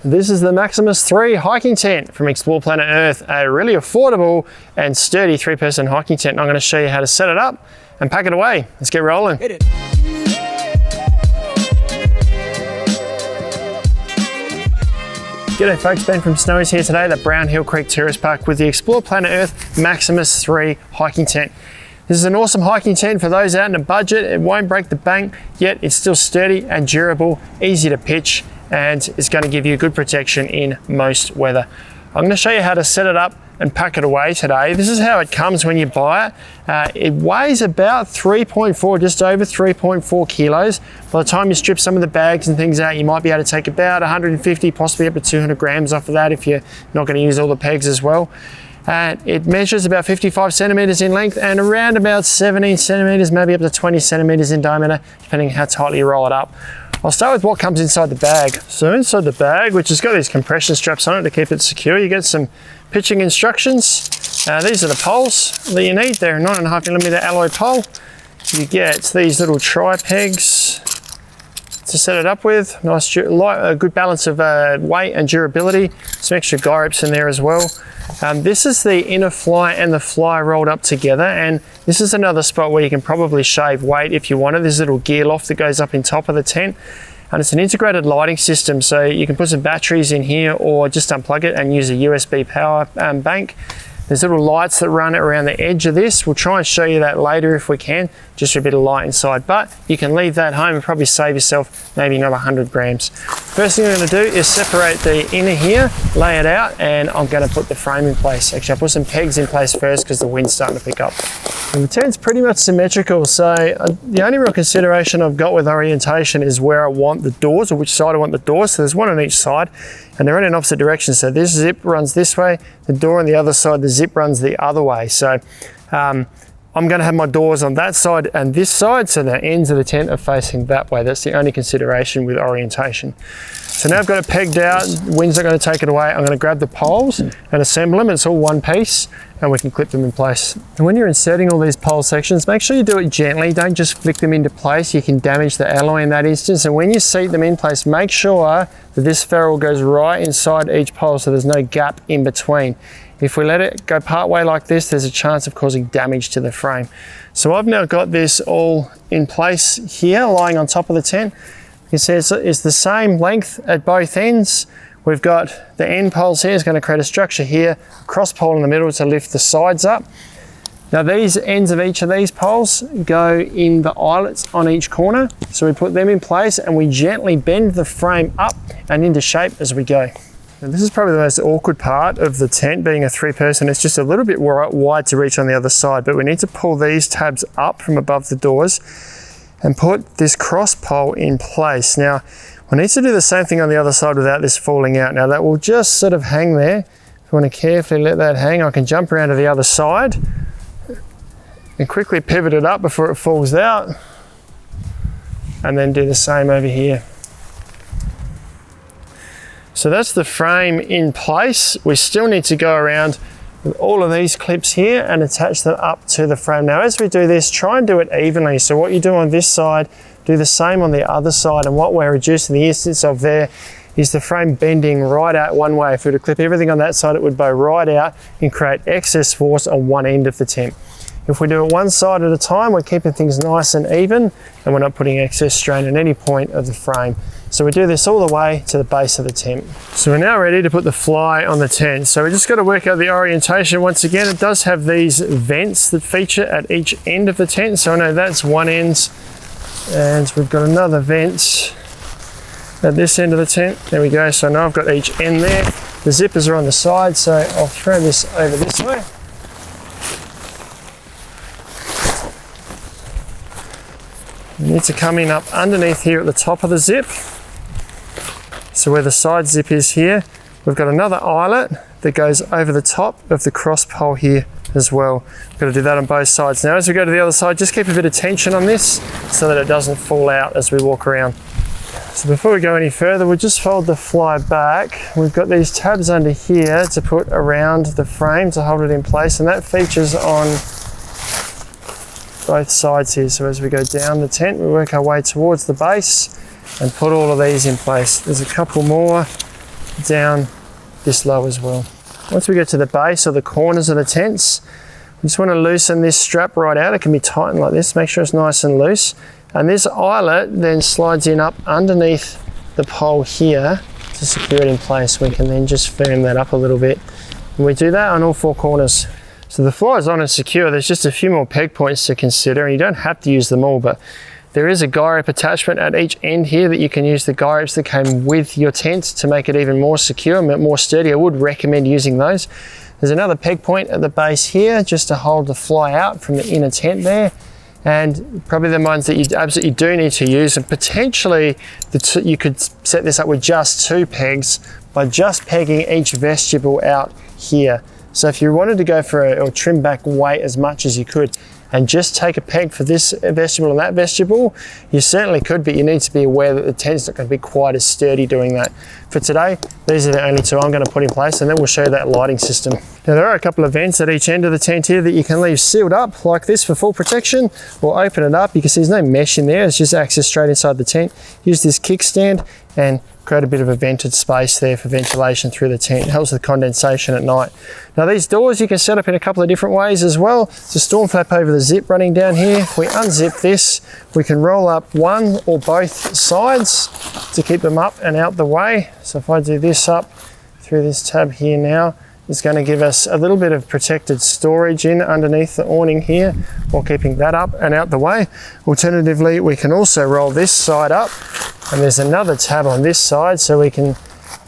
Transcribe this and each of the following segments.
This is the Maximus 3 hiking tent from Explore Planet Earth, a really affordable and sturdy 3-person hiking tent. I'm going to show you how to set it up and pack it away. Let's get rolling. Hit it. G'day folks, Ben from Snowy's here today at Brownhill Creek Tourist Park with the Explore Planet Earth Maximus 3 hiking tent. This is an awesome hiking tent for those out in a budget. It won't break the bank, yet it's still sturdy and durable, easy to pitch, and it's going to give you good protection in most weather. I'm going to show you how to set it up and pack it away today. This is how it comes when you buy it. It weighs about 3.4, just over 3.4 kilos. By the time you strip some of the bags and things out, you might be able to take about 150, possibly up to 200 grams off of that if you're not going to use all the pegs as well. It measures about 55 centimeters in length and around about 17 centimeters, maybe up to 20 centimeters in diameter, depending how tightly you roll it up. I'll start with what comes inside the bag. So inside the bag, which has got these compression straps on it to keep it secure, you get some pitching instructions. These are the poles that you need. They're a 9.5mm alloy pole. You get these little tri-pegs to set it up with. Nice, a good balance of weight and durability. Some extra guy ropes in there as well. This is the inner fly and the fly rolled up together, and this is another spot where you can probably shave weight if you want it. There's a little gear loft that goes up in top of the tent, and it's an integrated lighting system, so you can put some batteries in here or just unplug it and use a USB power bank. There's little lights that run around the edge of this. We'll try and show you that later if we can, just for a bit of light inside. But you can leave that home and probably save yourself maybe another 100 grams. First thing I'm going to do is separate the inner here, lay it out, and I'm going to put the frame in place. Actually, I'll put some pegs in place first because the wind's starting to pick up. And the tent's pretty much symmetrical, so the only real consideration I've got with orientation is where I want the doors, or which side I want the doors. So there's one on each side, and they're in opposite directions. So this zip runs this way, the door on the other side, the zip runs the other way. So I'm going to have my doors on that side and this side, so the ends of the tent are facing that way. That's the only consideration with orientation. So now I've got it pegged out, wind's not going to take it away. I'm going to grab the poles and assemble them. It's all one piece and we can clip them in place. And when you're inserting all these pole sections, make sure you do it gently. Don't just flick them into place. You can damage the alloy in that instance. And when you seat them in place, make sure that this ferrule goes right inside each pole so there's no gap in between. If we let it go part way like this, there's a chance of causing damage to the frame. So I've now got this all in place here, lying on top of the tent. You see it's the same length at both ends. We've got the end poles here, it's going to create a structure here, cross pole in the middle to lift the sides up. Now these ends of each of these poles go in the eyelets on each corner. So we put them in place and we gently bend the frame up and into shape as we go. And this is probably the most awkward part of the tent, being a 3-person. It's just a little bit wide to reach on the other side, but we need to pull these tabs up from above the doors and put this cross pole in place. Now, we need to do the same thing on the other side without this falling out. Now that will just sort of hang there. If you want to carefully let that hang, I can jump around to the other side and quickly pivot it up before it falls out, and then do the same over here. So that's the frame in place. We still need to go around with all of these clips here and attach them up to the frame. Now, as we do this, try and do it evenly. So what you do on this side, do the same on the other side. And what we're reducing the instance of there is the frame bending right out one way. If we were to clip everything on that side, it would bow right out and create excess force on one end of the tent. If we do it one side at a time, we're keeping things nice and even, and we're not putting excess strain at any point of the frame. So we do this all the way to the base of the tent. So we're now ready to put the fly on the tent. So we just got to work out the orientation. Once again, it does have these vents that feature at each end of the tent. So I know that's one end, and we've got another vent at this end of the tent. There we go. So now I've got each end there. The zippers are on the side, so I'll throw this over this way. You need to come in up underneath here at the top of the zip. So where the side zip is here, we've got another eyelet that goes over the top of the cross pole here as well. We've got to do that on both sides. Now as we go to the other side, just keep a bit of tension on this so that it doesn't fall out as we walk around. So before we go any further, we'll just fold the fly back. We've got these tabs under here to put around the frame to hold it in place, and that features on both sides here. So as we go down the tent, we work our way towards the base and put all of these in place. There's a couple more down this low as well. Once we get to the base or the corners of the tents, we just want to loosen this strap right out. It can be tightened like this, make sure it's nice and loose. And this eyelet then slides in up underneath the pole here to secure it in place. We can then just firm that up a little bit. And we do that on all four corners. So the fly is on and secure. There's just a few more peg points to consider, and you don't have to use them all, but there is a guy rope attachment at each end here that you can use the guy ropes that came with your tent to make it even more secure and more sturdy. I would recommend using those. There's another peg point at the base here just to hold the fly out from the inner tent there. And probably the ones that you absolutely do need to use, and potentially you could set this up with just 2 pegs by just pegging each vestibule out here. So if you wanted to go for or trim back weight as much as you could and just take a peg for this vestibule and that vestibule, you certainly could, but you need to be aware that the tent's not going to be quite as sturdy doing that. For today, these are the only 2 I'm going to put in place, and then we'll show you that lighting system. Now there are a couple of vents at each end of the tent here that you can leave sealed up like this for full protection, or open it up. You can see there's no mesh in there, it's just access straight inside the tent. Use this kickstand and create a bit of a vented space there for ventilation through the tent. It helps with condensation at night. Now these doors you can set up in a couple of different ways as well. It's a storm flap over the zip running down here. If we unzip this, we can roll up one or both sides to keep them up and out the way. So if I do this up through this tab here now, it's going to give us a little bit of protected storage in underneath the awning here while keeping that up and out the way. Alternatively, we can also roll this side up, and there's another tab on this side so we can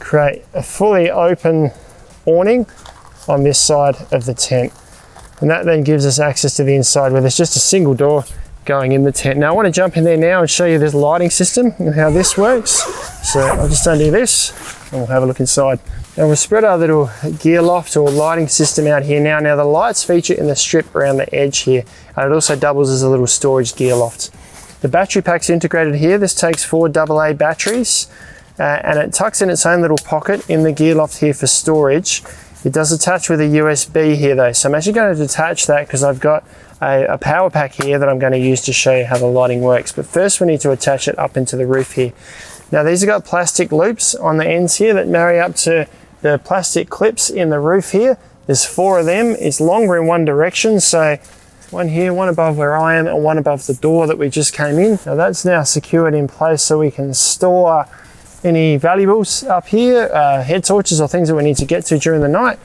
create a fully open awning on this side of the tent. And that then gives us access to the inside where there's just a single door going in the tent. Now I want to jump in there now and show you this lighting system and how this works. So I'll just undo this and we'll have a look inside. Now we'll spread our little gear loft or lighting system out here now. Now the lights feature in the strip around the edge here, and it also doubles as a little storage gear loft. The battery pack's integrated here. This takes 4 AA batteries and it tucks in its own little pocket in the gear loft here for storage. It does attach with a USB here though, so I'm actually going to detach that because I've got a power pack here that I'm going to use to show you how the lighting works. But first we need to attach it up into the roof here. Now these have got plastic loops on the ends here that marry up to the plastic clips in the roof here. There's 4 of them. It's longer in one direction, so one here, one above where I am, and one above the door that we just came in. Now that's now secured in place so we can store any valuables up here, head torches or things that we need to get to during the night.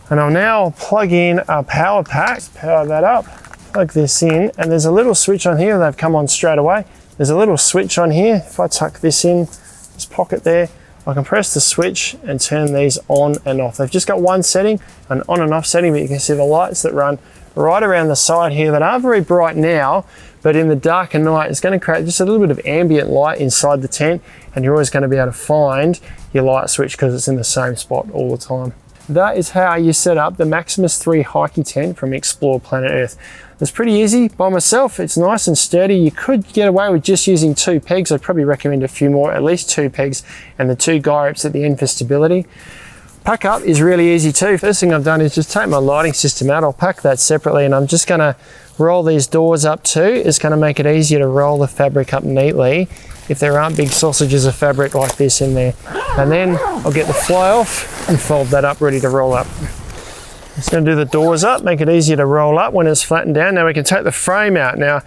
And I'll now plug in a power pack, power that up, plug this in, and there's a little switch on here. They've come on straight away. There's a little switch on here. If I tuck this in, this pocket there, I can press the switch and turn these on and off. They've just got one setting, an on and off setting, but you can see the lights that run right around the side here that aren't very bright now, but in the darker night, it's going to create just a little bit of ambient light inside the tent, and you're always going to be able to find your light switch because it's in the same spot all the time. That is how you set up the Maximus 3 hiking tent from Explore Planet Earth. It's pretty easy by myself. It's nice and sturdy. You could get away with just using 2 pegs. I'd probably recommend a few more, at least 2 pegs, and the 2 guy ropes at the end for stability. Pack up is really easy too. First thing I've done is just take my lighting system out. I'll pack that separately, and I'm just going to roll these doors up too. It's going to make it easier to roll the fabric up neatly if there aren't big sausages of fabric like this in there. And then I'll get the fly off and fold that up, ready to roll up. Just going to do the doors up, make it easier to roll up when it's flattened down. Now we can take the frame out. Now,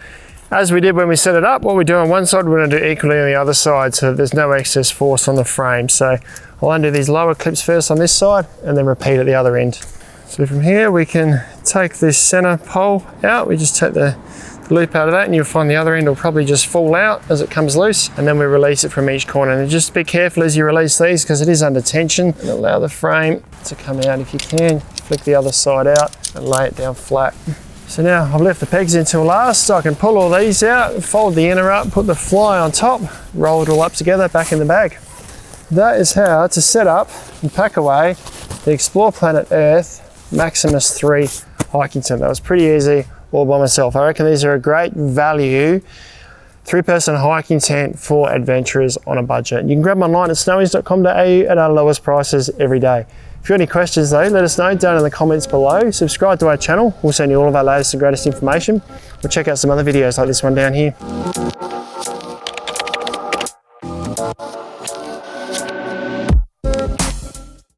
as we did when we set it up, what we do on one side, we're going to do equally on the other side so that there's no excess force on the frame. So I'll undo these lower clips first on this side and then repeat at the other end. So from here we can take this center pole out. We just take the loop out of that, and you'll find the other end will probably just fall out as it comes loose, and then we release it from each corner. And just be careful as you release these because it is under tension, and allow the frame to come out if you can. Flick the other side out and lay it down flat. So now I've left the pegs until last, so I can pull all these out, fold the inner up, put the fly on top, roll it all up together, back in the bag. That is how to set up and pack away the Explore Planet Earth Maximus 3 hiking tent. That was pretty easy all by myself. I reckon these are a great value 3-person hiking tent for adventurers on a budget. You can grab them online at snowies.com.au at our lowest prices every day. If you have any questions though, let us know down in the comments below. Subscribe to our channel. We'll send you all of our latest and greatest information. We'll check out some other videos like this one down here.